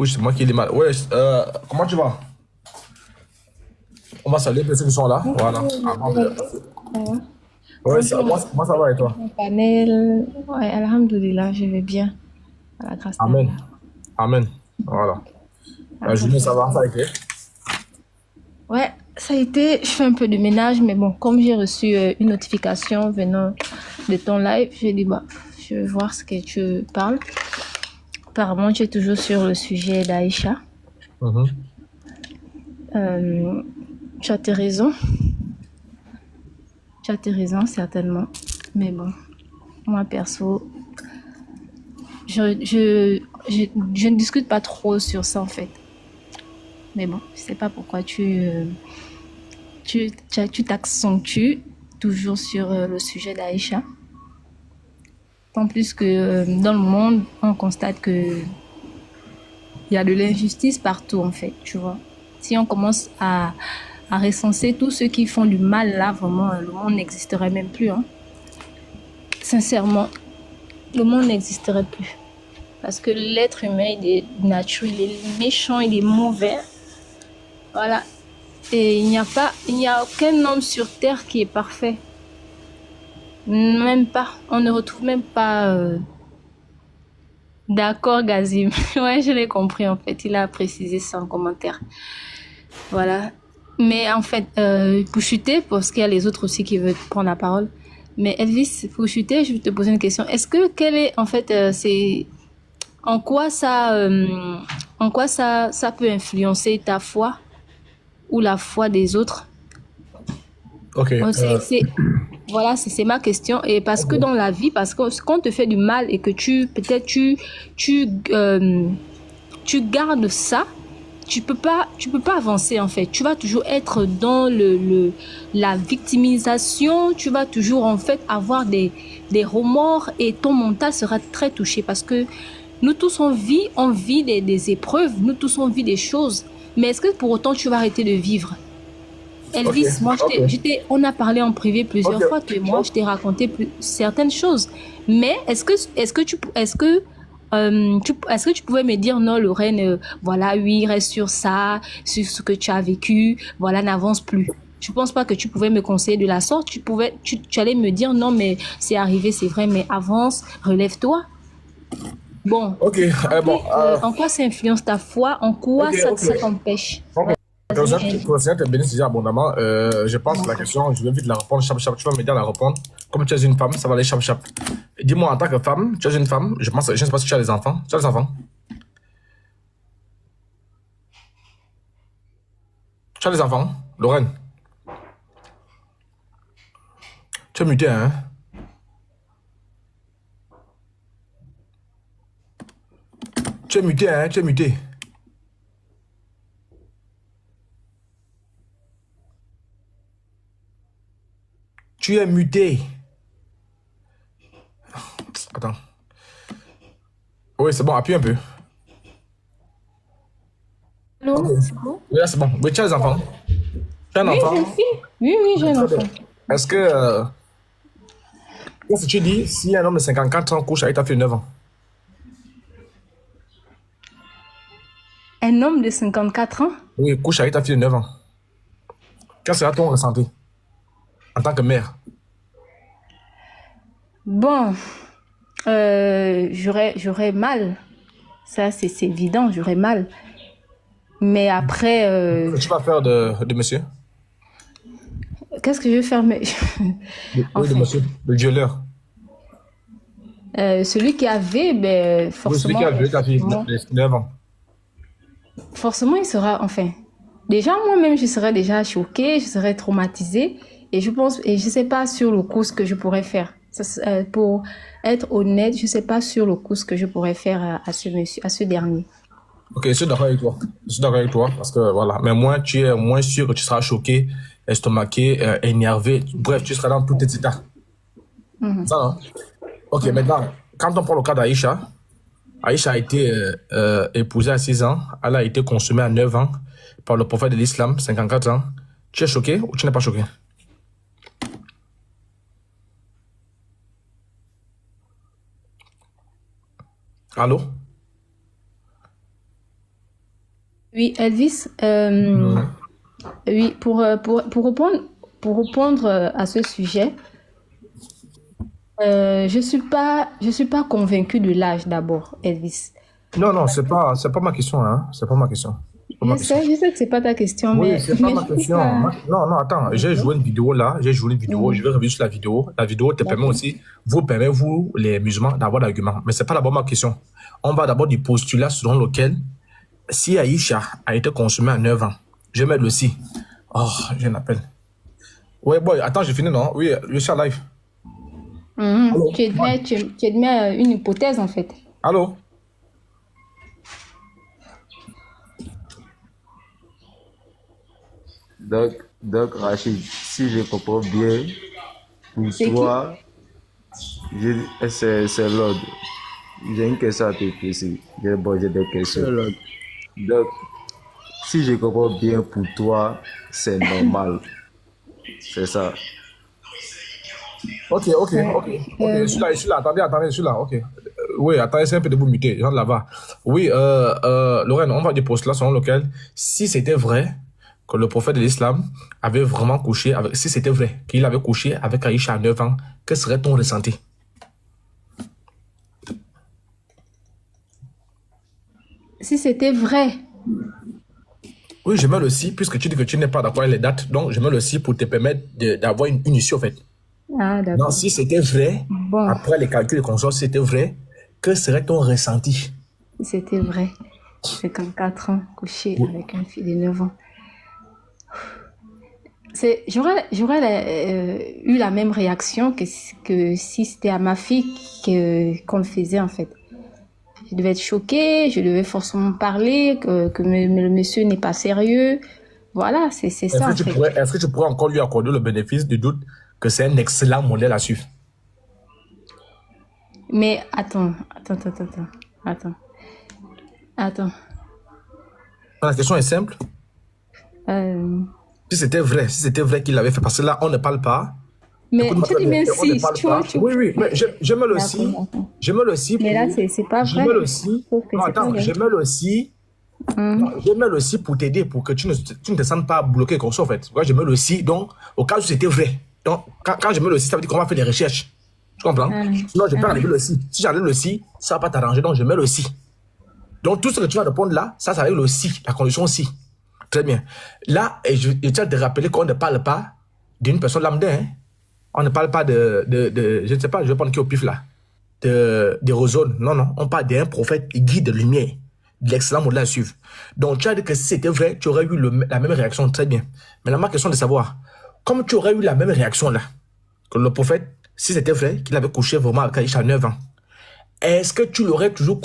Oui, c'est moi qui l'ai mal. Ouais, comment tu vas? On va saluer les ceux qui sont là. Voilà. Avant de... Ça va. Ouais, Bonjour, moi, ça va et toi? mon panel. Ouais, Alhamdoulilah, je vais bien, à la grâce Amen. d'Allah. Amen. Voilà. La journée, ça va, ça a Alhamdoulilah. été. Ouais, ça a été, je fais un peu de ménage, mais bon, comme j'ai reçu une notification venant de ton live, j'ai dit, bah, je vais voir ce que tu parles. Apparemment, tu es toujours sur le sujet d'Aïcha. Mhm. Euh, tu as tes raisons, certainement. Mais bon, moi, perso, je, je, je ne discute pas trop sur ça, en fait. Mais bon, je sais pas pourquoi tu t'accentues toujours sur le sujet d'Aïcha. Tant plus que dans le monde, on constate que il y a de l'injustice partout, en fait, tu vois. Si on commence à recenser tous ceux qui font du mal, là, vraiment, le monde n'existerait même plus. Hein. Sincèrement, le monde n'existerait plus. Parce que l'être humain, il est nature, il est méchant, il est mauvais. Voilà. Et il n'y a aucun homme sur terre qui est parfait. Même pas. On ne retrouve même pas. D'accord, Gazim. Ouais, je l'ai compris en fait. Il a précisé ça en commentaire. Voilà. Mais en fait, pour chuter, parce qu'il y a les autres aussi qui veulent prendre la parole. Mais Elvis, pour chuter, je vais te poser une question. Quel est en fait, c'est en quoi ça peut influencer ta foi ou la foi des autres? Ok. Voilà, c'est ma question. Et parce que dans Ok. la vie, parce que quand on te fait du mal et que peut-être tu, euh, tu gardes ça, tu peux pas avancer en fait. Tu vas toujours être dans la victimisation. Tu vas toujours en fait avoir des remords et ton mental sera très touché parce que nous tous on vit des épreuves, nous tous on vit des choses. Mais est-ce que pour autant tu vas arrêter de vivre? Ok. Elvis, moi, Ok. on a parlé en privé Ok. plusieurs fois, toi et moi, je Ok. t'ai raconté certaines choses. Mais est-ce que tu pouvais me dire, non, Lorraine, voilà, oui, reste sur ça, sur ce que tu as vécu, voilà, n'avance plus. Je pense pas que tu pouvais me conseiller de la sorte. Tu allais me dire, non, mais c'est arrivé, c'est vrai, mais avance, relève-toi. Bon, Ok. Bon. en quoi ça influence ta foi? En Ok. quoi Ok. ça t'empêche? Ok. Comme ça, Vas-y, pour essayer de te bénir déjà abondamment, je pense que la d'accord. question, je vais vite la répondre, chap, chap, tu vas m'aider à la répondre. Comme tu es une femme, ça va aller chap, chap. Dis-moi, en tant que femme, tu es une femme, je ne sais pas si tu as des enfants. Tu as des enfants? Tu as des enfants? Lorraine, tu es mutée, hein? Tu es muté, hein? Tu es muté. Tu es muté. Attends. Oui, c'est bon, appuie un peu. Ok. Allô, c'est bon? Oui, là, c'est bon. Oui, tu as des enfants. Tu as un Oui, enfant. jeune fille. Oui, oui, j'ai Oui, un très bien. enfant. Est-ce que, qu'est-ce que tu dis si un homme de 54 ans couche avec ta fille de 9 ans? Un homme de 54 ans? Oui, couche avec ta fille de 9 ans. Quel sera ton ressenti en tant que mère? Bon, j'aurais mal. Ça, c'est évident, j'aurais mal. Mais après, Qu'est-ce que tu vas faire de monsieur? qu'est-ce que je vais faire? Mais Oui, de enfin, monsieur, le violeur. celui qui avait, ben, Oui, celui qui a violé ta fille de 9 ans. forcément, il sera, enfin, déjà, moi-même, je serais déjà choquée, je serais traumatisée. Et je pense, et je sais pas sur le coup ce que je pourrais faire. Pour être honnête, je sais pas sur le coup ce que je pourrais faire à ce monsieur, à ce dernier. Ok, je suis d'accord avec toi. Je suis d'accord avec toi parce que voilà. Mais moins tu es moins sûr que tu seras choqué, estomaqué, énervé. Bref, tu seras dans tous tes états. Ça, hein? Ok, maintenant, quand on prend le cas d'Aïcha, Aïcha a été épousée à 6 ans. Elle a été consommée à 9 ans par le prophète de l'islam, 54 ans. Tu es choqué ou tu n'es pas choqué? Allô? Oui, Elvis, oui, pour répondre à ce sujet, je suis pas convaincue de l'âge d'abord, Elvis. Non, non, c'est pas ma question, hein. C'est pas ma question. C'est pas ma question. Je sais que c'est pas ta question, Oui, c'est pas mais ma je trouve question. ça. Non, non, attends, j'ai joué une vidéo là, j'ai joué une vidéo, je Mhm, vais revenir sur la vidéo. La vidéo te permet d'accord. aussi, vous permet, vous, les musulmans, d'avoir l'argument. Mais c'est pas d'abord ma question. On va d'abord du postulat selon lequel, si Aïcha a été consommée à 9 ans, je vais mettre le si. Oh, j'ai un appel. Ouais, boy, attends, j'ai fini, non? Oui, je suis en live. Mhm. Allô? Ouais. Tu admets une hypothèse en fait. Allô? Donc, Rachid, si je comprends bien, pour C'est qui? toi, c'est l'ordre. J'ai une question à te poser. J'ai des questions. Donc, si je comprends bien, pour toi, c'est normal. C'est ça. Ok, ok, Ouais. ok, ok, je suis là, attendez, attendez, je suis là, ok. Oui, attendez, c'est un peu de vous muter, genre là-bas. Oui, Lorraine, on va du poste là selon lequel, si c'était vrai que le prophète de l'islam avait vraiment couché avec, si c'était vrai qu'il avait couché avec Aïcha à 9 ans, que serait ton ressenti? Si c'était vrai. Oui, je mets le si, puisque tu dis que tu n'es pas d'accord avec les dates, donc je mets le si pour te permettre d'avoir une issue, en fait. Ah, Non, d'accord. si c'était vrai, Bon, après les calculs et consorts, si c'était vrai, que serait ton ressenti? si c'était vrai. 54 ans, couché Oui. avec une fille de 9 ans. Eu la même réaction que si c'était à ma fille qu'on le faisait en fait. Je devais être choquée, je devais forcément parler, le monsieur n'est pas sérieux. Voilà, c'est ça en fait. Est-ce que tu pourrais encore lui accorder le bénéfice du doute que c'est un excellent modèle à suivre? Mais attends. Attends. La question est simple. Euh, Si c'était vrai qu'il l'avait fait, parce que là, on ne parle pas. mais Écoute-moi tu très dis bien, même on ne si, parle tu vois, pas. Oui, oui, mais je mets le D'accord, si. d'accord. Je mets le si Mais là, pour. c'est pas Je vrai. mets le si. Sauf que Non, c'est pas attends, vrai. je mets le si. Non, Mhm. je mets le si pour t'aider, pour que tu ne te sentes pas bloqué comme ça, en fait. Moi, je mets le si, donc, au cas où c'était vrai. Donc, quand je mets le si, ça veut dire qu'on va faire des recherches. Tu comprends? Ah, Sinon, je peux ah. enlever le si. Si j'enlève le si, ça ne va pas t'arranger, donc je mets le si. Donc, tout ce que tu vas répondre là, ça va avec le si, la condition si. Très bien. Là, et je tiens à te rappeler qu'on ne parle pas d'une personne lambda, hein. On ne parle pas je ne sais pas, je vais prendre qui au pif là, de Rosone. Non, non, on parle d'un prophète guide de lumière, de l'excellent modèle à suivre. Donc, tu as dit que si c'était vrai, tu aurais eu la même réaction, très bien. Maintenant, ma question est de savoir, comme tu aurais eu la même réaction là, que le prophète, si c'était vrai, qu'il avait couché vraiment avec Aïcha à 9 ans, est-ce que tu l'aurais toujours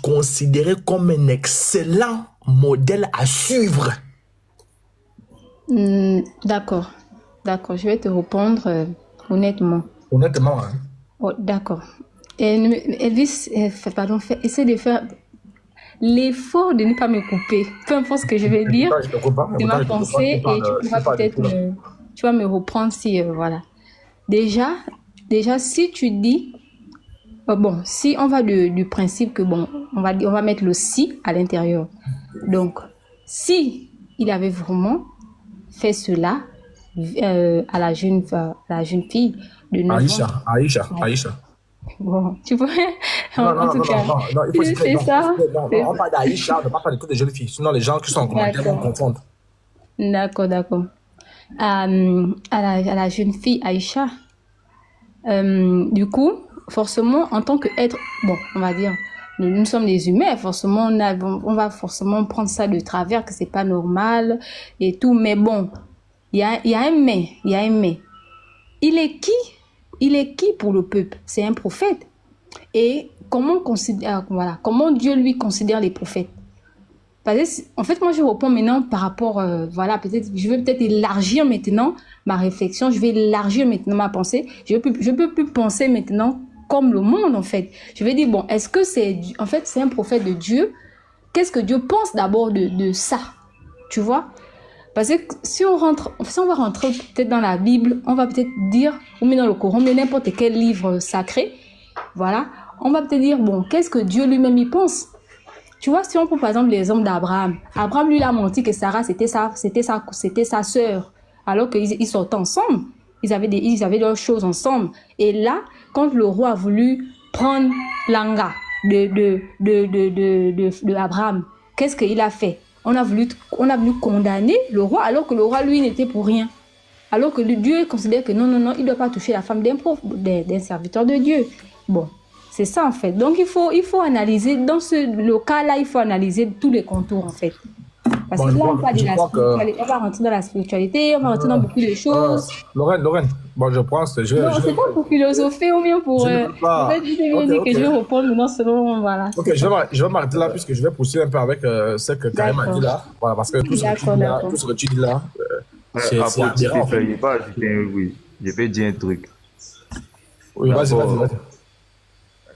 considéré comme un excellent modèle à suivre? D'accord. D'accord. Je vais te répondre honnêtement. Honnêtement, hein. Oh, d'accord. Elvis, essaie de faire l'effort de ne pas me couper. Peu importe ce que je vais Et dire, pourtant, je te comprends, et de pourtant, ma je te comprends, pensée et tu parles de tout là. tu vas me reprendre si, voilà. Déjà, déjà, si tu dis, bon, si on va du principe que, bon, on va mettre le si à l'intérieur. Donc, si il avait vraiment fait cela à la jeune fille de 9 ans, Aïcha. bon, tu vois, Non, en non, tout non, non, cas, non, non, il faut citer, c'est non, il faut ça, citer, non, non, c'est on ça. parle d'Aïcha, on ne parle pas de toutes les jeunes filles. Sinon, les gens qui sont en commentaire vont D'accord, confondre. d'accord. À la jeune fille Aïcha, du coup, forcément, en tant qu'être, bon, on va dire, nous sommes des humains, forcément, on va forcément prendre ça de travers, que c'est pas normal et tout, mais bon, il y a un mais, il y a un mais. Il est qui? Il est qui pour le peuple? C'est un prophète. Et comment Dieu lui considère les prophètes? Parce que, en fait, moi, je reprends maintenant par rapport, voilà, peut-être, je vais peut-être élargir maintenant ma réflexion, je vais élargir maintenant ma pensée. Je peux plus penser maintenant comme le monde, en fait. Je vais dire, bon, est-ce que en fait, c'est un prophète de Dieu? Qu'est-ce que Dieu pense d'abord de ça? Tu vois? Parce que si on va rentrer peut-être dans la Bible, on va peut-être dire, ou même dans le Coran, mais n'importe quel livre sacré, voilà, on va peut-être dire, bon, qu'est-ce que Dieu lui-même y pense? Tu vois, si on prend par exemple l'exemple d'Abraham. Abraham, lui, il a menti que Sarah, c'était sa sœur. Alors qu'ils sortaient ensemble. Ils avaient leurs choses ensemble. Et là, quand le roi a voulu prendre l'anga de Abraham, qu'est-ce qu'il a fait? On a voulu condamner le roi, alors que le roi, lui, n'était pour rien. Alors que Dieu considère que non, il ne doit pas toucher la femme d'un serviteur de Dieu. Bon, c'est ça en fait. Donc il faut analyser, dans le cas-là, il faut analyser tous les contours en fait. Parce que là, on va rentrer dans la spiritualité, on va rentrer dans beaucoup de choses. Lorraine, bon, je pense que c'est pas pour philosopher ou bien pour... Je vais répondre maintenant selon... Voilà. Ok, je vais m'arrêter là puisque je vais poursuivre un peu avec ce que Karim a dit là. Voilà, parce que tout ce que tu dis là, c'est admirant. Je vais dire un truc. Oui, vas-y.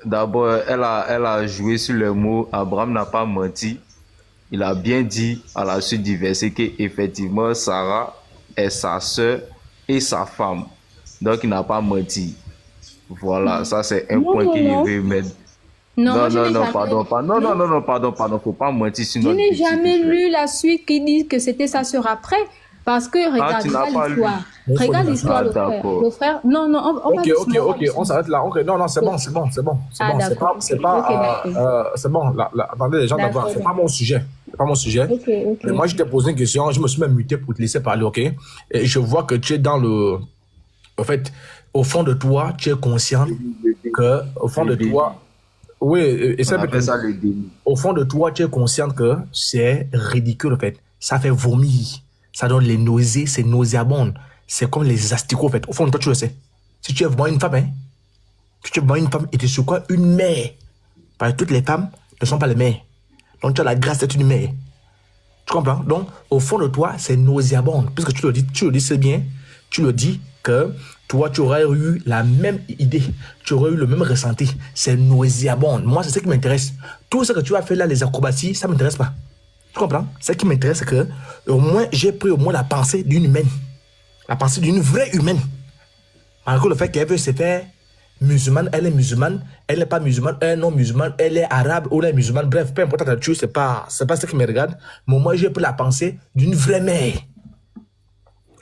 D'abord, elle a joué sur le mot Abraham n'a pas menti. Il a bien dit à la suite du verset qu'effectivement Sarah est sa sœur et sa femme. Donc il n'a pas menti. Voilà, ça c'est un point qu'il veut mettre. Non, pardon, faut pas mentir sur notre. Je n'ai jamais lu la suite qui dit que c'était sa sœur après. Parce que regarde l'histoire. Regarde l'histoire, le frère. Non, on va Ok, on s'arrête là. Ok, non, c'est bon. C'est bon. Attendez, les gens d'abord, c'est pas mon sujet. Mais moi, je t'ai posé une question, je me suis même muté pour te laisser parler, ok? Et je vois que tu es dans le. En fait, au fond de toi, tu es conscient que, au fond de toi. Oui, et ça le déni. Au fond de toi, tu es conscient que c'est ridicule, en fait. Ça fait vomir. Ça donne les nausées, c'est nauséabond. C'est comme les asticots, en fait. Au fond de toi, tu le sais. Si tu es vraiment une femme, si tu es vraiment une femme et tu es sur quoi? Une mère. Parce que toutes les femmes ne sont pas les mères. Donc, tu as la grâce d'être une mère. Tu comprends? Donc, au fond de toi, c'est nauséabond. Puisque tu le dis, c'est bien. Tu le dis que toi, tu aurais eu la même idée. Tu aurais eu le même ressenti. C'est nauséabond. Moi, c'est ce qui m'intéresse. Tout ce que tu as fait là, les acrobaties, ça ne m'intéresse pas. Tu comprends? Ce qui m'intéresse, c'est que au moins, j'ai pris au moins la pensée d'une humaine. La pensée d'une vraie humaine. Malgré le fait qu'elle veut se faire musulmane, elle est musulmane, elle n'est pas musulmane, elle est non musulmane, elle est arabe ou elle est musulmane. Bref, peu importe la nature, c'est pas ce qui me regarde. Mais moi, j'ai pris la pensée d'une vraie mère.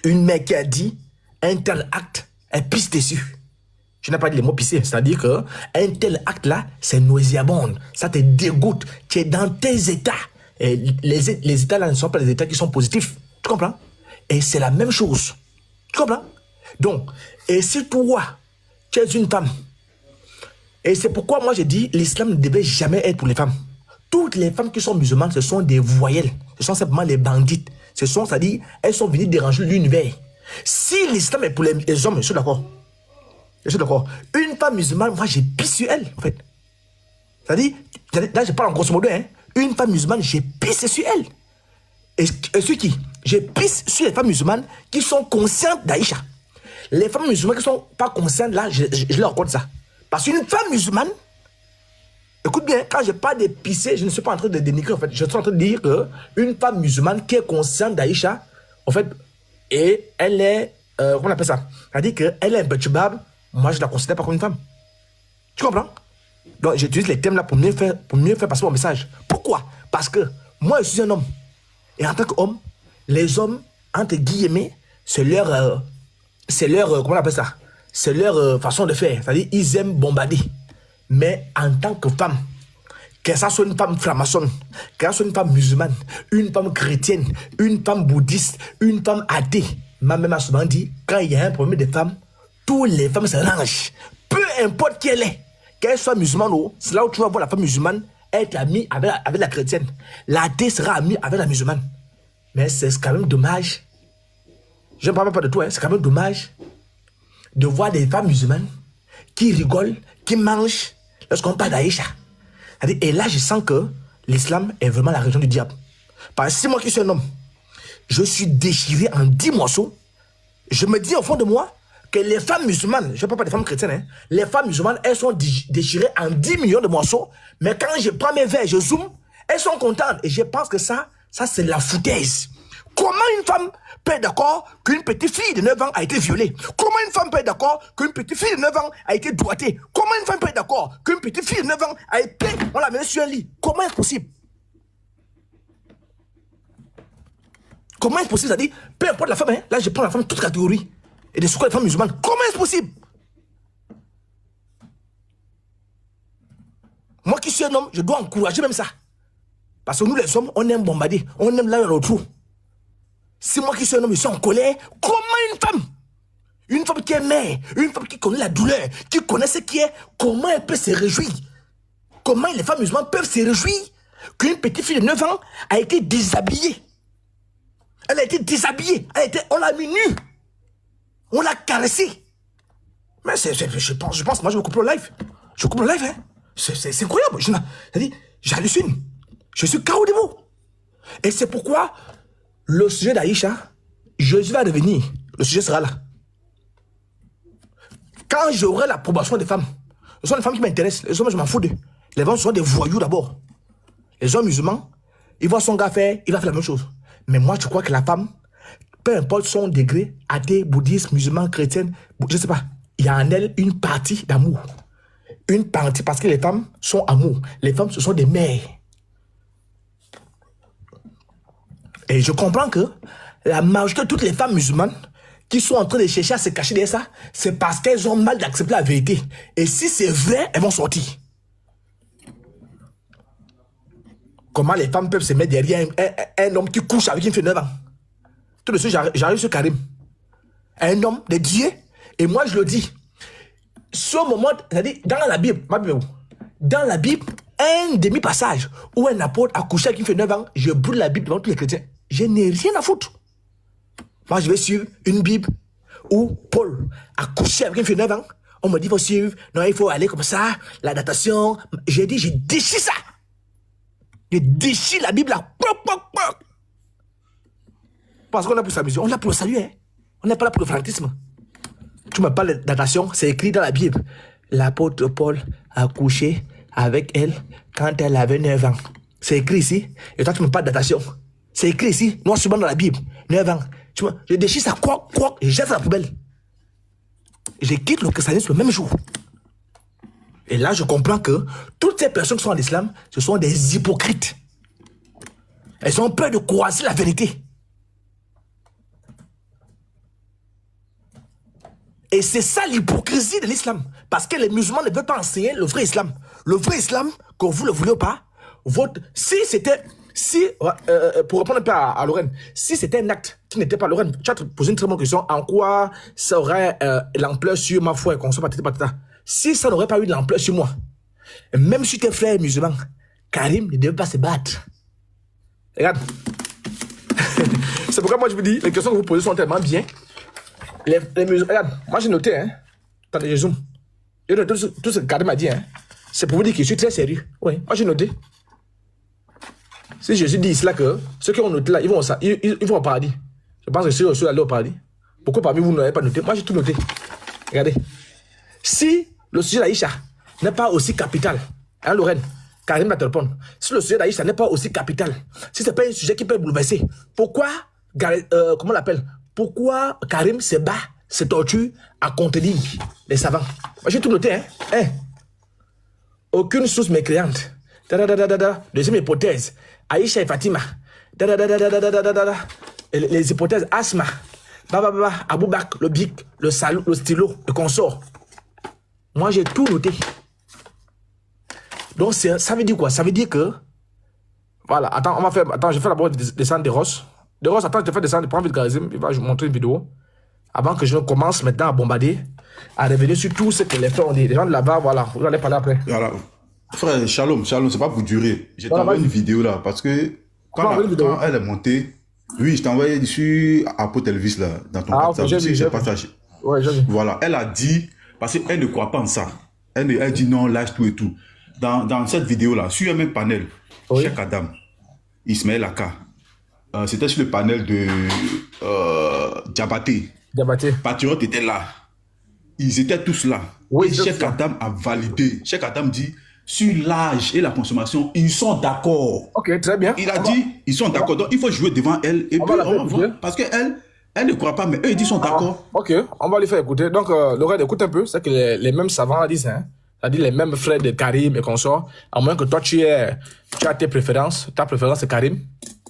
Une mère qui a dit un tel acte, elle pisse dessus. Je n'ai pas dit les mots pisser, c'est-à-dire qu'un tel acte-là, c'est nauséabond. Ça te dégoûte. Tu es dans tes états. Et les états là ne sont pas les états qui sont positifs. Tu comprends? Et c'est la même chose. Tu comprends? Donc, et si toi, tu es une femme, et c'est pourquoi moi j'ai dit l'islam ne devait jamais être pour les femmes. Toutes les femmes qui sont musulmanes, ce sont des voyelles. Ce sont simplement les bandites. C'est-à-dire, elles sont venues déranger l'univers. Si l'islam est pour les hommes, je suis d'accord. Une femme musulmane, moi j'ai pissé sur elle, en fait. C'est-à-dire, là je parle en grosso modo, une femme musulmane, j'ai pissé sur elle. Et sur qui? J'ai pissé sur les femmes musulmanes qui sont conscientes d'Aïcha. Les femmes musulmanes qui ne sont pas conscientes, là, je leur raconte ça. Parce qu'une femme musulmane, écoute bien, quand je parle de pisser, je ne suis pas en train de dénigrer, en fait. Je suis en train de dire qu'une femme musulmane qui est consciente d'Aïcha, en fait, et elle est, comment on appelle ça? C'est-à-dire qu'elle est imperturbable, moi je ne la considère pas comme une femme. Tu comprends? Donc j'utilise les thèmes là pour mieux faire passer mon message. Pourquoi? Parce que moi je suis un homme. Et en tant qu'homme, les hommes, entre guillemets, c'est leur, comment on appelle ça? C'est leur façon de faire. C'est-à-dire ils aiment bombarder. Mais en tant que femme, que ça soit une femme franc-maçonne, que ça soit une femme musulmane, une femme chrétienne, une femme bouddhiste, une femme athée, ma mère m'a souvent dit, quand il y a un problème de femmes, toutes les femmes se rangent. Peu importe qui elle est, qu'elle soit musulmane ou, c'est là où tu vas voir la femme musulmane être amie avec la chrétienne. L'athée sera amie avec la musulmane. Mais c'est quand même dommage. Je ne parle pas de toi, c'est quand même dommage de voir des femmes musulmanes qui rigolent, qui mangent lorsqu'on parle d'Aïcha. Et là, je sens que l'islam est vraiment la religion du diable. Parce que si moi qui suis un homme, je suis déchiré en 10 morceaux, je me dis au fond de moi que les femmes musulmanes, je ne parle pas des femmes chrétiennes, les femmes musulmanes, elles sont déchirées en 10 millions de morceaux, mais quand je prends mes verres, je zoome, elles sont contentes. Et je pense que ça c'est la foutaise. Comment une femme peut être d'accord qu'une petite fille de 9 ans a été violée? Comment une femme peut être d'accord qu'une petite fille de 9 ans a été doigtée? Comment une femme peut être d'accord qu'une petite fille de 9 ans a été... On l'a mis sur un lit. Comment est-ce possible? Comment est-ce possible? C'est-à-dire, peu importe la femme, hein, là je prends la femme toute catégorie. Et des les femmes musulmanes. Comment est-ce possible? Moi qui suis un homme, je dois encourager même ça. Parce que nous les hommes, on aime bombarder, on aime là le trou. Si moi qui suis un homme, je suis en colère, comment une femme qui est mère, une femme qui connaît la douleur, qui connaît ce qui est, comment elle peut se réjouir? Comment les femmes musulmanes peuvent se réjouir qu'une petite fille de 9 ans a été déshabillée? Elle a été déshabillée, on l'a mis nue, on l'a caressée. Mais je pense, moi je me coupe le live. Je coupe le live, hein. C'est incroyable. C'est-à-dire, j'hallucine. Je suis KO de mots. Et c'est pourquoi le sujet d'Aïcha, Jésus va revenir. Le sujet sera là. Quand j'aurai l'approbation des femmes, ce sont les femmes qui m'intéressent. Les hommes, je m'en fous d'eux. Les femmes sont des voyous d'abord. Les hommes musulmans, ils voient son gars faire, il va faire la même chose. Mais moi, je crois que la femme, peu importe son degré, athée, bouddhiste, musulman, chrétienne, je ne sais pas, il y a en elle une partie d'amour. Une partie, parce que les femmes sont amour. Les femmes, ce sont des mères. Et je comprends que la majorité de toutes les femmes musulmanes qui sont en train de chercher à se cacher derrière ça, c'est parce qu'elles ont mal d'accepter la vérité. Et si c'est vrai, elles vont sortir. Comment les femmes peuvent se mettre derrière un homme qui couche avec une fille de 9 ans? Tout de suite, j'arrive sur Karim. Un homme de Dieu. Et moi, je le dis. Ce moment, c'est-à-dire, dans la Bible, dans la Bible, un demi-passage où un apôtre a couché avec une fille de 9 ans, je brûle la Bible devant tous les chrétiens. Je n'ai rien à foutre. Moi, je vais suivre une Bible où Paul a couché avec une fille de 9 ans. On me dit, il faut suivre. Non, il faut aller comme ça. La datation. J'ai dit, je déchire ça. Je déchire la Bible là. Parce qu'on l'a pour s'amuser. On l'a pour le salut. Hein. On n'est pas là pour le fanatisme. Tu me parles de datation, c'est écrit dans la Bible. L'apôtre Paul a couché avec elle quand elle avait 9 ans. C'est écrit ici. Et toi, tu me parles de datation. C'est écrit ici, noir sur blanc dans la Bible. 9 ans. Je déchire ça, quoi, et je jette la poubelle. Je quitte le christianisme le même jour. Et là, je comprends que toutes ces personnes qui sont en islam, ce sont des hypocrites. Elles ont peur de croiser la vérité. Et c'est ça l'hypocrisie de l'islam. Parce que les musulmans ne veulent pas enseigner le vrai islam. Le vrai islam, que vous le voulez ou pas, pour répondre un peu à Lorraine, si c'était un acte qui n'était pas Lorraine, tu as posé une très bonne question, en quoi ça aurait l'ampleur sur ma foi et qu'on soit patata. Si ça n'aurait pas eu de l'ampleur sur moi, même si tes frères musulmans, Karim ne devait pas se battre. Regarde. C'est pourquoi moi je vous dis, les questions que vous posez sont tellement bien. Les musulmans, regarde, moi j'ai noté, hein. Attendez, je zoome. J'ai noté tout ce que Karim m'a dit, hein. C'est pour vous dire que je suis très sérieux. Oui, moi j'ai noté. Si Jésus dit ici là que ceux qui ont noté là, ils vont au paradis. Je pense que ceux qui sont allés au paradis. Pourquoi parmi vous n'avez pas noté? Moi j'ai tout noté. Regardez. Si le sujet d'Aïcha n'est pas aussi capital, hein Lorraine, Karim va te répondre. Si le sujet d'Aïcha n'est pas aussi capital, si ce n'est pas un sujet qui peut bouleverser, pourquoi, comment on l'appelle? Pourquoi Karim se bat, se torture à contredire les savants? Moi j'ai tout noté, hein. Aucune source mécréante. Deuxième hypothèse, Aïcha et Fatima. Les hypothèses Asma, Abou Bakr, le bic, le salou, le stylo, le consort. Moi j'ai tout noté. Donc ça veut dire quoi? Ça veut dire que voilà, attends, je fais d'abord descendre des Ross. De Ross, attends, je te fais descendre, prends vite Karim, il va vous montrer une vidéo. Avant que je commence maintenant à bombarder, à revenir sur tout ce que les frères ont dit. Les gens de là-bas, voilà, vous allez parler après. Voilà. Frère, Shalom, c'est pas pour durer. Je t'ai envoyé une vidéo là, parce que quand elle est montée, oui, je t'ai envoyé sur Apple Elvis là, dans ton WhatsApp. J'ai partagé. Ouais, j'ai vu. Voilà, elle a dit, parce qu'elle ne croit pas en ça. Elle dit non, lâche tout et tout. Dans cette vidéo là, sur un même panel, oui. Cheikh Adam, Ismaël Aka, c'était sur le panel de Diabaté. Patriote était là. Ils étaient tous là. Oui, et Cheikh Adam a validé. Cheikh Adam dit, sur l'âge et la consommation, ils sont d'accord. Ok, très bien. Il a dit, ils sont d'accord. Donc, il faut jouer devant elle. Et puis, parce qu'elle ne croit pas, mais eux, ils disent sont d'accord. Ok, on va les faire écouter. Donc, Lorraine, écoute un peu. C'est que les mêmes savants disent, hein. C'est-à-dire les mêmes frères de Karim et consorts. À moins que toi, tu as tes préférences. Ta préférence, c'est Karim.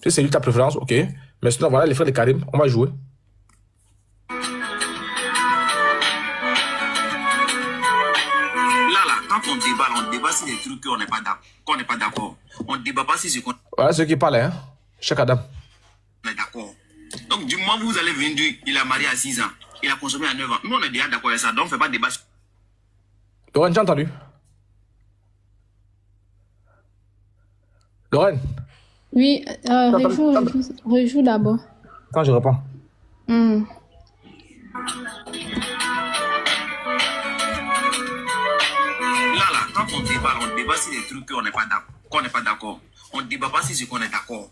Si c'est lui ta préférence, ok. Mais sinon, voilà, les frères de Karim, on va jouer. Quand on débat sur des trucs qu'on n'est pas d'accord. On ne débat pas sur ce qu'on Voilà ceux qui parlent, hein. Cheikh Adam. est d'accord. Donc, du moment où vous allez venir, il a marié à 6 ans, il a consommé à 9 ans. Nous, on est déjà d'accord avec ça, donc on ne fait pas de débat. Lorraine, tu as entendu? Lorraine? Oui, rejoue d'abord. Quand je réponds. Quand on débat sur des trucs qu'on n'est pas d'accord. On ne débat pas sur ce qu'on est d'accord.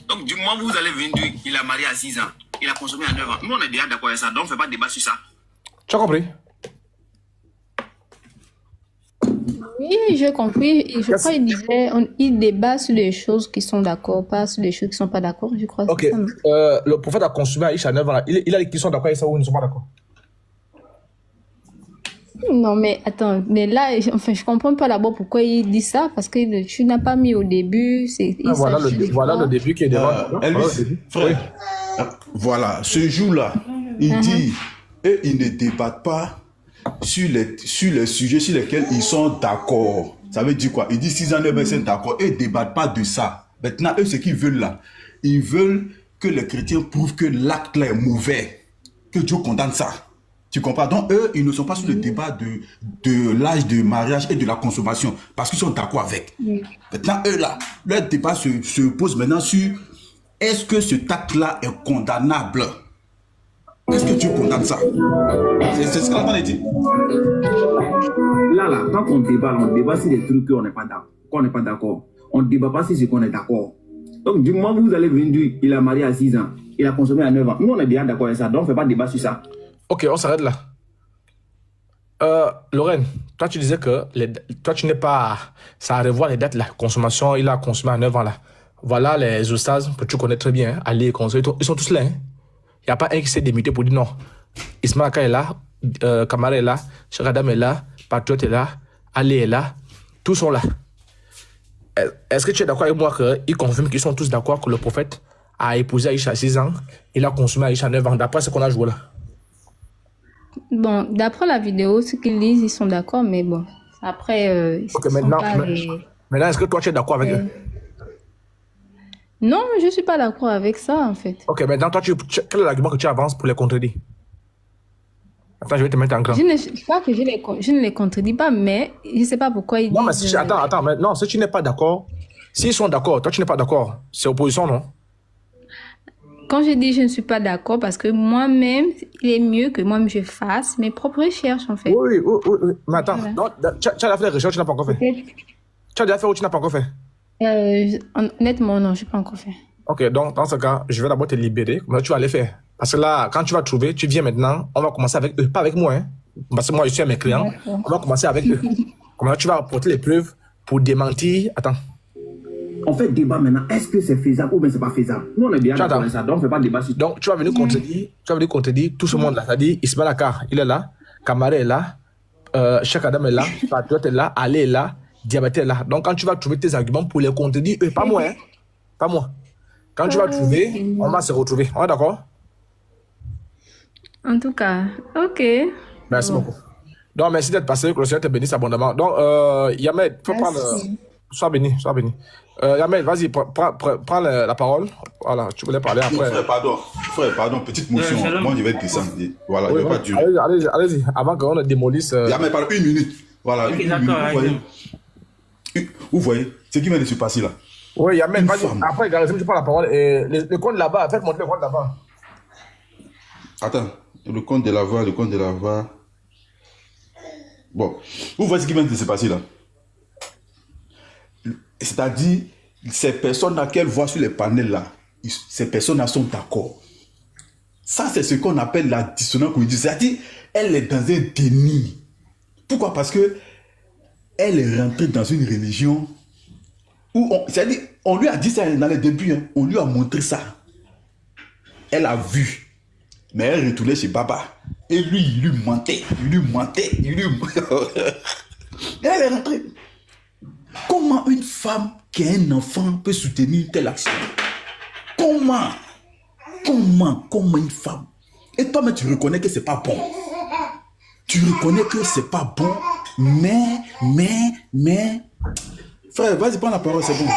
Donc, du moment où vous allez venir, il a marié à 6 ans, il a consommé à 9 ans. Nous, on est déjà d'accord avec ça, donc on ne fait pas de débat sur ça. Tu as compris? Oui, j'ai compris. Et je crois qu'il disait, il débat sur les choses qui sont d'accord, pas sur les choses qui ne sont pas d'accord, je crois. Ok. Ça, non? Le prophète a consommé Aïcha à 9 ans. Là. Il a dit qu'ils sont d'accord avec ça ou ils ne sont pas d'accord. Non, mais attends, mais là, enfin, je comprends pas d'abord pourquoi il dit ça, parce que tu n'as pas mis au début. Voilà le début qui est devant. Elvis, frère, voilà, ce jour-là, il dit, et ils ne débattent pas sur les sujets sur lesquels ils sont d'accord. Ça veut dire quoi? Il dit 6 ans, 9 ans, ils sont d'accord, et ils ne débattent pas de ça. Maintenant, eux, ce qu'ils veulent là, ils veulent que les chrétiens prouvent que l'acte là est mauvais, que Dieu condamne ça. Tu comprends? Donc, eux, ils ne sont pas sur le débat de l'âge de mariage et de la consommation, parce qu'ils sont d'accord avec. Maintenant, eux, là, leur débat se pose maintenant sur est-ce que ce acte-là est condamnable? Est-ce que Dieu condamne ça? C'est ce qu'on a dit. Là, quand on débat sur des trucs qu'on n'est pas d'accord. On ne débat pas sur ce qu'on est d'accord. Donc, du moment où vous allez venir, il a marié à 6 ans, il a consommé à 9 ans. Nous, on est bien d'accord avec ça, donc on ne fait pas de débat sur ça. Ok, on s'arrête là. Lorraine, toi tu disais que toi tu n'es pas... Ça a à revoir les dates là. Consommation, il a consommé à 9 ans là. Voilà les ostases que tu connais très bien. Hein, Ali et Conseil, ils sont tous là. Hein. Il n'y a pas un qui s'est démuté pour dire non. Ismaël Aka est là, Kamara est là, Cheikh Adam est là, Patriote est là, Ali est là. Tous sont là. Est-ce que tu es d'accord avec moi qu'ils confirment qu'ils sont tous d'accord que le prophète a épousé Aïcha à 6 ans, il a consommé Aïcha à 9 ans, d'après ce qu'on a joué là? Bon, d'après la vidéo, ce qu'ils disent, ils sont d'accord, mais bon, après, Ok, maintenant, est-ce que toi tu es d'accord avec eux? Non, je ne suis pas d'accord avec ça, en fait. Ok, maintenant, toi, quel est l'argument que tu avances pour les contredire? Attends, je vais te mettre en grand. Je crois que je ne les contredis pas, mais je ne sais pas pourquoi ils non, disent... Mais attends, mais non, si tu n'es pas d'accord, s'ils sont d'accord, toi tu n'es pas d'accord, c'est opposition, non? Quand je dis je ne suis pas d'accord, parce que moi-même, il est mieux que moi-même je fasse mes propres recherches, en fait. Oui. Mais attends, voilà. Tu as déjà fait les recherches, tu n'as pas encore fait? Tu as déjà fait ou tu n'as pas encore fait? Honnêtement, non, je n'ai pas encore fait. Ok, donc dans ce cas, je vais d'abord te libérer, mais tu vas les faire. Parce que là, quand tu vas trouver, tu viens maintenant, on va commencer avec eux, pas avec moi, hein. Parce que moi, je suis à mes clients, on va commencer avec eux. Comment tu vas apporter les preuves pour démentir? Attends. On fait débat maintenant, est-ce que c'est faisable ou bien c'est pas faisable? Nous, on est bien d'accord avec ça, donc on ne fait pas de débat sur ça. Donc, tu vas venir contredire tout ce monde-là. C'est-à-dire, Ismaël Aka, il est là, Kamara est là, Cheikh Adam est là, Patriote est là, Ali est là, Diabète est là. Donc, quand tu vas trouver tes arguments pour les contredire, pas moi, hein? Pas moi. Quand tu vas trouver, on va se retrouver. On est d'accord? En tout cas, ok. Merci beaucoup. Donc, merci d'être passé, que le Seigneur te bénisse abondamment. Donc, Yamed, faut prendre... Sois béni. Yamed, vas-y, prends la parole. Voilà, tu voulais parler après. Frère, pardon, petite motion. Moi, je vais descendre. Voilà, oui, je vais pas durer. Allez-y, avant qu'on ne démolisse... Yamed, pardon, 1 minute. Voilà, okay, une minute. Vous voyez ce qui vient de se passer là? Oui, Yamed, vas-y. Après, Garizim, tu prends la parole. Et le compte là-bas, faites monter le compte là-bas. Attends, le compte de la voix. Bon, vous voyez ce qui vient de se passer là? C'est-à-dire, ces personnes-là qu'elle voit sur les panels là, ces personnes-là sont d'accord. Ça, c'est ce qu'on appelle la dissonance cognitive. C'est-à-dire, elle est dans un déni. Pourquoi? Parce que elle est rentrée dans une religion où, c'est-à-dire, on lui a dit ça dans les débuts, hein, on lui a montré ça. Elle a vu. Mais elle retournait chez Baba. Et lui, il lui mentait. Elle est rentrée. Comment une femme qui a un enfant peut soutenir une telle action? Comment? Comment une femme? Et toi-même, tu reconnais que c'est pas bon. Tu reconnais que c'est pas bon, mais... Frère, vas-y, prends la parole, c'est bon.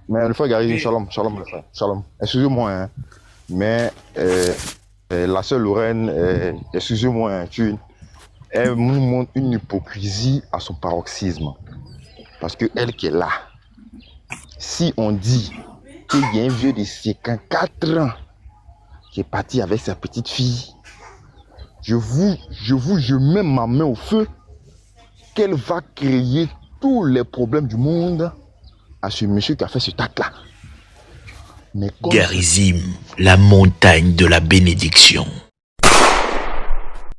Mais une fois, Gary, shalom, le frère. Shalom. Excusez-moi, hein, mais la sœur Lorraine, excusez-moi, hein, elle nous montre une hypocrisie à son paroxysme. Parce que elle qui est là, si on dit qu'il y a un vieux de 54 ans qui est parti avec sa petite fille, je mets ma main au feu qu'elle va créer tous les problèmes du monde à ce monsieur qui a fait ce acte-là. Garizim, la montagne de la bénédiction.